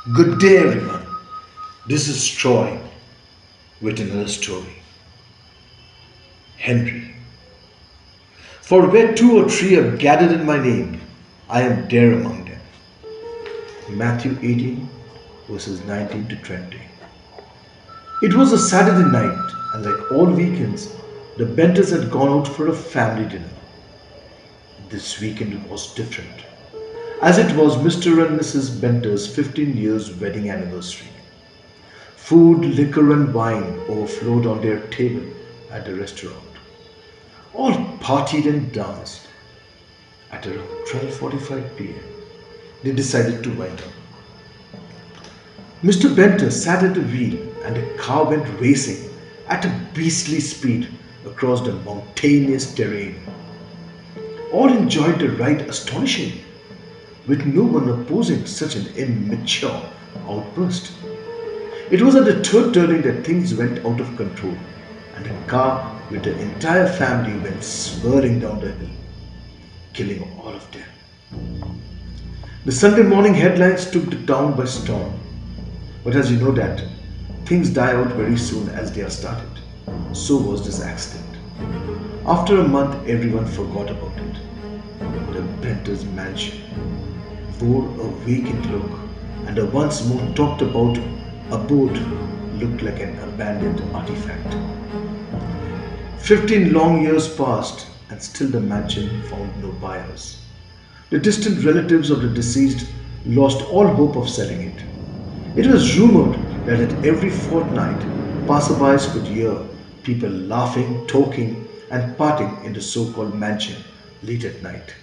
Good day, everyone. This is Troy with another story. Henry. For where two or three are gathered in my name, I am there among them. Matthew 18, verses 19 to 20. It was a Saturday night, and like all weekends, the Benters had gone out for a family dinner. This weekend was different, as it was Mr. and Mrs. Benter's 15 years wedding anniversary. Food, liquor, and wine overflowed on their table at the restaurant. All partied and danced. At around 12:45 p.m., they decided to wind up. Mr. Benter sat at the wheel and the car went racing at a beastly speed across the mountainous terrain. All enjoyed the ride astonishingly, with no one opposing such an immature outburst. It was at the third turning that things went out of control, and the car with the entire family went swirling down the hill, killing all of them. The Sunday morning headlines took the town by storm, but as you know that things die out very soon as they are started, so was this accident. After a month, everyone forgot about it. The Benter's mansion wore a vacant look, and the once more talked about abode looked like an abandoned artifact. 15 long years passed, and still the mansion found no buyers. The distant relatives of the deceased lost all hope of selling it. It was rumored that at every fortnight, passerbys could hear people laughing, talking, and parting in the so called mansion late at night.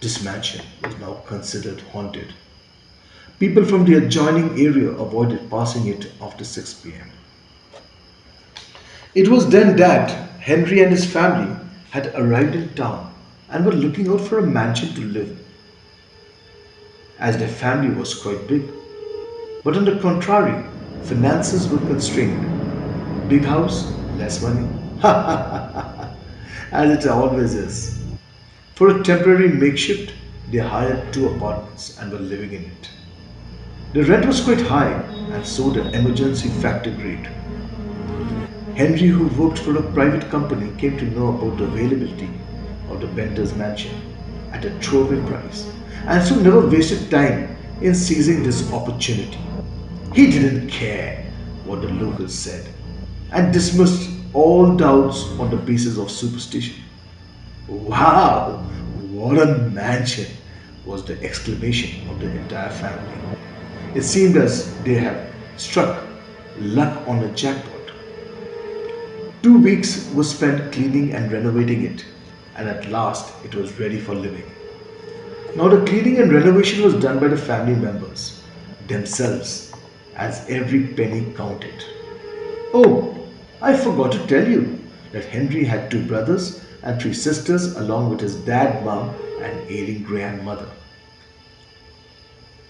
This mansion was now considered haunted. People from the adjoining area avoided passing it after 6 p.m. It was then that Henry and his family had arrived in town and were looking out for a mansion to live in, as their family was quite big. But on the contrary, finances were constrained. Big house, less money. As it always is. For a temporary makeshift, they hired two apartments and were living in it. The rent was quite high, and so the emergency factor great. Henry, who worked for a private company, came to know about the availability of the Benter's mansion at a throwaway price, and so never wasted time in seizing this opportunity. He didn't care what the locals said and dismissed all doubts on the basis of superstition. Wow, what a mansion! Was the exclamation of the entire family. It seemed as they had struck luck on a jackpot. 2 weeks was spent cleaning and renovating it, and at last it was ready for living. Now, the cleaning and renovation was done by the family members themselves, as every penny counted. Oh, I forgot to tell you that Henry had two brothers and three sisters, along with his dad, mom, and ailing grandmother.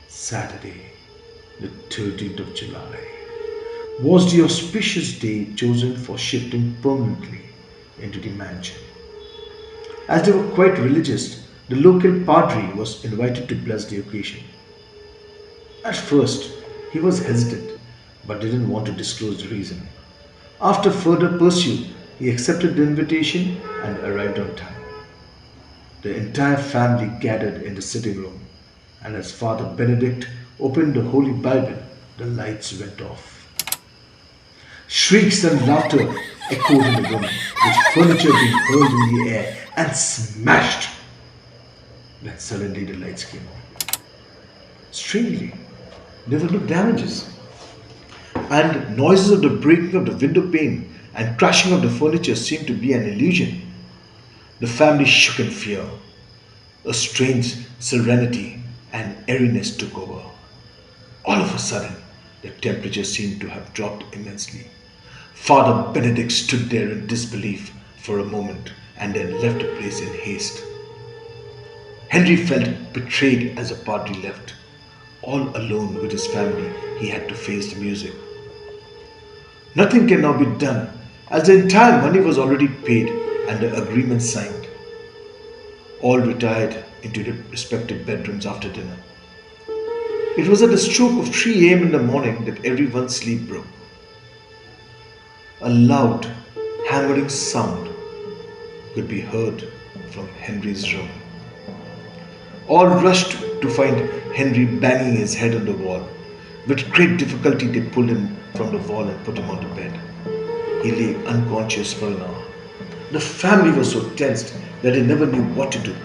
Saturday, the 13th of July, was the auspicious day chosen for shifting permanently into the mansion. As they were quite religious, the local padre was invited to bless the occasion. At first, he was hesitant but didn't want to disclose the reason. After further pursuit, he accepted the invitation and arrived on time. The entire family gathered in the sitting room, and as Father Benedict opened the Holy Bible, the lights went off. Shrieks and laughter echoed in the room, with furniture being hurled in the air and smashed. Then suddenly the lights came on. Strangely, there were no damages, and noises of the breaking of the window pane and crashing of the furniture seemed to be an illusion. The family shook in fear. A strange serenity and airiness took over. All of a sudden, the temperature seemed to have dropped immensely. Father Benedict stood there in disbelief for a moment and then left the place in haste. Henry felt betrayed as the party left. All alone with his family, he had to face the music. Nothing can now be done, as the entire money was already paid and the agreement signed. All retired into their respective bedrooms after dinner. It was at the stroke of 3 a.m. in the morning that everyone's sleep broke. A loud, hammering sound could be heard from Henry's room. All rushed to find Henry banging his head on the wall. With great difficulty, they pulled him from the wall and put him on the bed. He lay unconscious for an hour. The family was so tensed that they never knew what to do.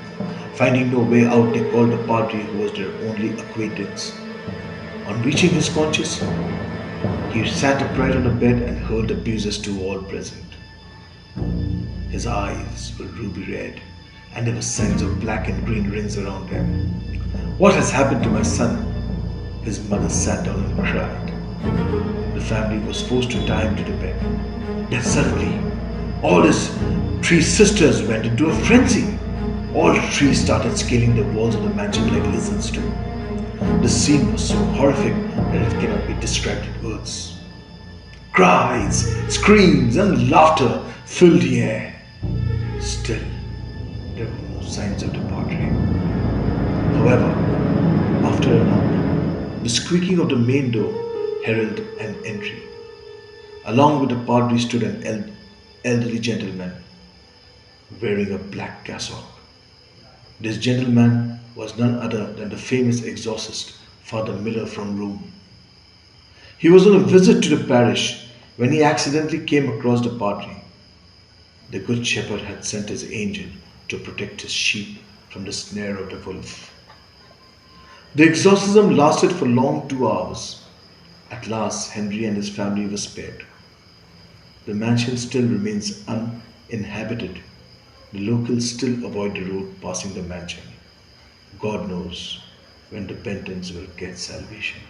Finding no way out, they called the padri, who was their only acquaintance. On reaching his conscious, he sat upright on the bed and hurled abuses to all present. His eyes were ruby red, and there were signs of black and green rings around them. What has happened to my son? His mother sat down and cried. The family was forced to tie him to the bed. Then suddenly, all his three sisters went into a frenzy. All three started scaling the walls of the mansion like lizards do. The scene was so horrific that it cannot be described in words. Cries, screams, and laughter filled the air. Still, there were no signs of departure. However, after a knock, the squeaking of the main door heralded an entry. Along with the padri stood an elderly gentleman wearing a black cassock. This gentleman was none other than the famous exorcist Father Miller from Rome. He was on a visit to the parish when he accidentally came across the padri. The good shepherd had sent his angel to protect his sheep from the snare of the wolf. The exorcism lasted for long 2 hours. At last, Henry and his family were spared. The mansion still remains uninhabited. The locals still avoid the road passing the mansion. God knows when the penitents will get salvation.